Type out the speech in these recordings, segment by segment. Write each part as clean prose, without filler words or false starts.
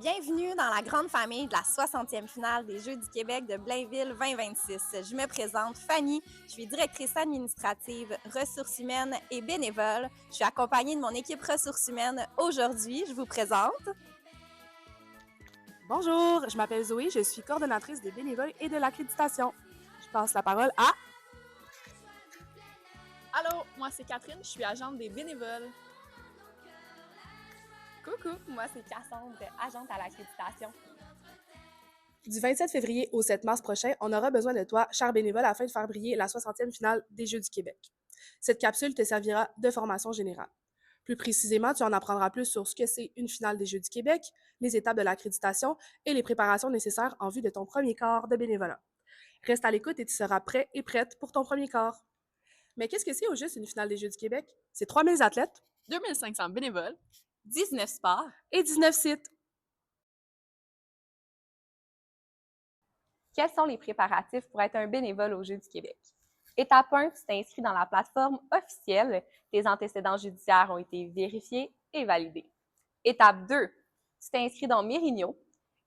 Bienvenue dans la grande famille de la 60e finale des Jeux du Québec de Blainville 2026. Je me présente Fanny, je suis directrice administrative, ressources humaines et bénévole. Je suis accompagnée de mon équipe ressources humaines. Aujourd'hui, je vous présente... Bonjour, je m'appelle Zoé, je suis coordonnatrice des bénévoles et de l'accréditation. Je passe la parole à... Allô, moi c'est Catherine, je suis agente des bénévoles. Coucou, moi c'est Cassandre, agente à l'accréditation. Du 27 février au 7 mars prochain, on aura besoin de toi, cher bénévole, afin de faire briller la 60e finale des Jeux du Québec. Cette capsule te servira de formation générale. Plus précisément, tu en apprendras plus sur ce que c'est une finale des Jeux du Québec, les étapes de l'accréditation et les préparations nécessaires en vue de ton premier quart de bénévolat. Reste à l'écoute et tu seras prêt et prête pour ton premier quart. Mais qu'est-ce que c'est au juste une finale des Jeux du Québec? C'est 3000 athlètes, 2500 bénévoles, 19 sports. et 19 sites. Quels sont les préparatifs pour être un bénévole aux Jeux du Québec? Étape 1, tu t'inscris dans la plateforme officielle. Tes antécédents judiciaires ont été vérifiés et validés. Étape 2, tu t'inscris dans Mérigno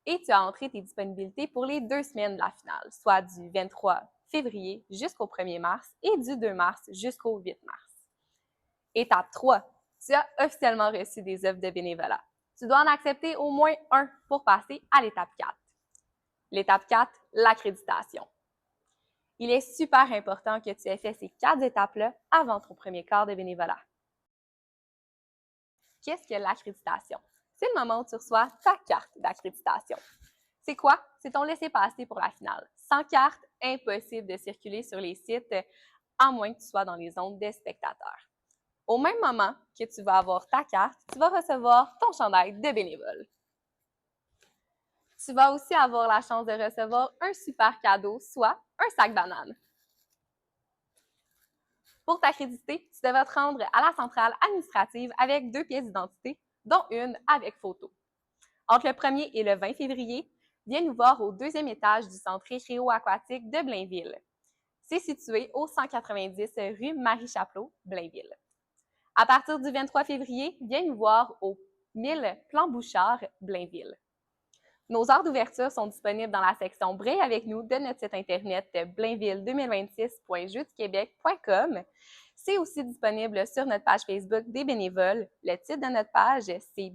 et tu as entré tes disponibilités pour les 2 semaines de la finale, soit du 23 février jusqu'au 1er mars et du 2 mars jusqu'au 8 mars. Étape 3, tu as officiellement reçu des offres de bénévolat. Tu dois en accepter au moins un pour passer à l'étape 4. L'étape 4, l'accréditation. Il est super important que tu aies fait ces 4 étapes-là avant ton premier quart de bénévolat. Qu'est-ce que l'accréditation? C'est le moment où tu reçois ta carte d'accréditation. C'est quoi? C'est ton laissez-passer pour la finale. Sans carte, impossible de circuler sur les sites, à moins que tu sois dans les zones des spectateurs. Au même moment que tu vas avoir ta carte, tu vas recevoir ton chandail de bénévole. Tu vas aussi avoir la chance de recevoir un super cadeau, soit un sac banane. Pour t'accréditer, tu devras te rendre à la centrale administrative avec 2 pièces d'identité, dont une avec photo. Entre le 1er et le 20 février, viens nous voir au 2e étage du centre récréo-aquatique de Blainville. C'est situé au 190 rue Marie-Chapleau, Blainville. À partir du 23 février, viens nous voir au 1000 Plan Bouchard, Blainville. Nos heures d'ouverture sont disponibles dans la section Braille avec nous de notre site internet blainville2026.jeuxduquebec.com. C'est aussi disponible sur notre page Facebook des bénévoles. Le titre de notre page, c'est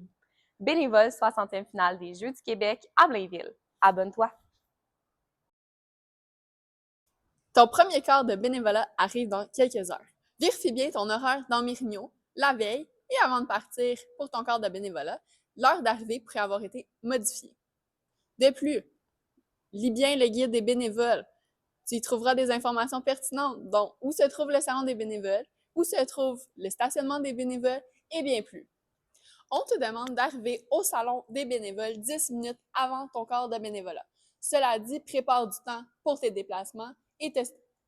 Bénévoles 60e finale des Jeux du Québec à Blainville. Abonne-toi! Ton premier quart de bénévolat arrive dans quelques heures. Vérifie bien ton horaire dans Mérigno, la veille et avant de partir pour ton quart de bénévolat, l'heure d'arrivée pourrait avoir été modifiée. De plus, lis bien le guide des bénévoles. Tu y trouveras des informations pertinentes, dont où se trouve le salon des bénévoles, où se trouve le stationnement des bénévoles et bien plus. On te demande d'arriver au salon des bénévoles 10 minutes avant ton quart de bénévolat. Cela dit, prépare du temps pour tes déplacements et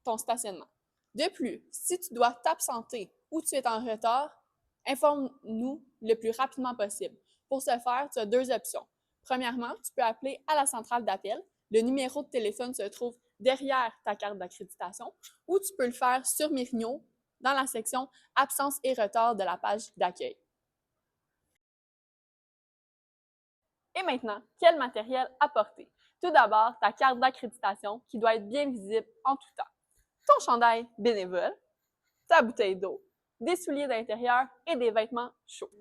ton stationnement. De plus, si tu dois t'absenter ou tu es en retard, informe-nous le plus rapidement possible. Pour ce faire, tu as 2 options. Premièrement, tu peux appeler à la centrale d'appel. Le numéro de téléphone se trouve derrière ta carte d'accréditation ou tu peux le faire sur Mérigno dans la section « Absence et retard » de la page d'accueil. Et maintenant, quel matériel apporter? Tout d'abord, ta carte d'accréditation qui doit être bien visible en tout temps. Ton chandail bénévole, ta bouteille d'eau, des souliers d'intérieur et des vêtements chauds.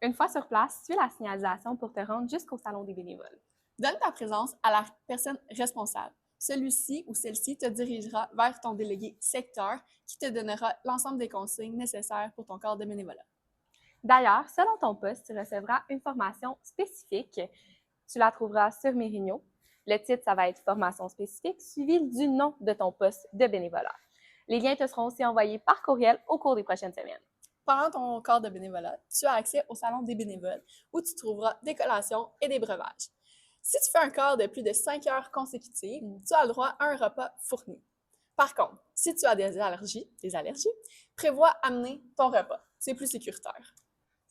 Une fois sur place, suis la signalisation pour te rendre jusqu'au salon des bénévoles. Donne ta présence à la personne responsable. Celui-ci ou celle-ci te dirigera vers ton délégué secteur qui te donnera l'ensemble des consignes nécessaires pour ton quart de bénévolat. D'ailleurs, selon ton poste, tu recevras une formation spécifique. Tu la trouveras sur Mérigno. Le titre, ça va être « Formation spécifique » suivi du nom de ton poste de bénévolat. Les liens te seront aussi envoyés par courriel au cours des prochaines semaines. Pendant ton quart de bénévolat, tu as accès au salon des bénévoles où tu trouveras des collations et des breuvages. Si tu fais un quart de plus de 5 heures consécutives, tu as le droit à un repas fourni. Par contre, si tu as des allergies, prévois amener ton repas. C'est plus sécuritaire.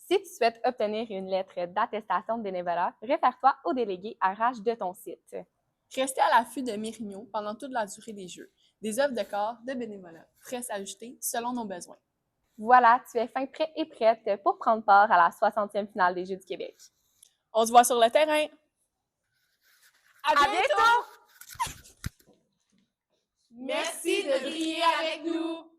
Si tu souhaites obtenir une lettre d'attestation de bénévolat, réfère-toi au délégué RH de ton site. Restez à l'affût de Mérigno pendant toute la durée des Jeux. Des offres de quart de bénévolat pourraient s'ajouter selon nos besoins. Voilà, tu es fin prêt et prête pour prendre part à la 60e finale des Jeux du Québec. On se voit sur le terrain! À bientôt! Merci de briller avec nous!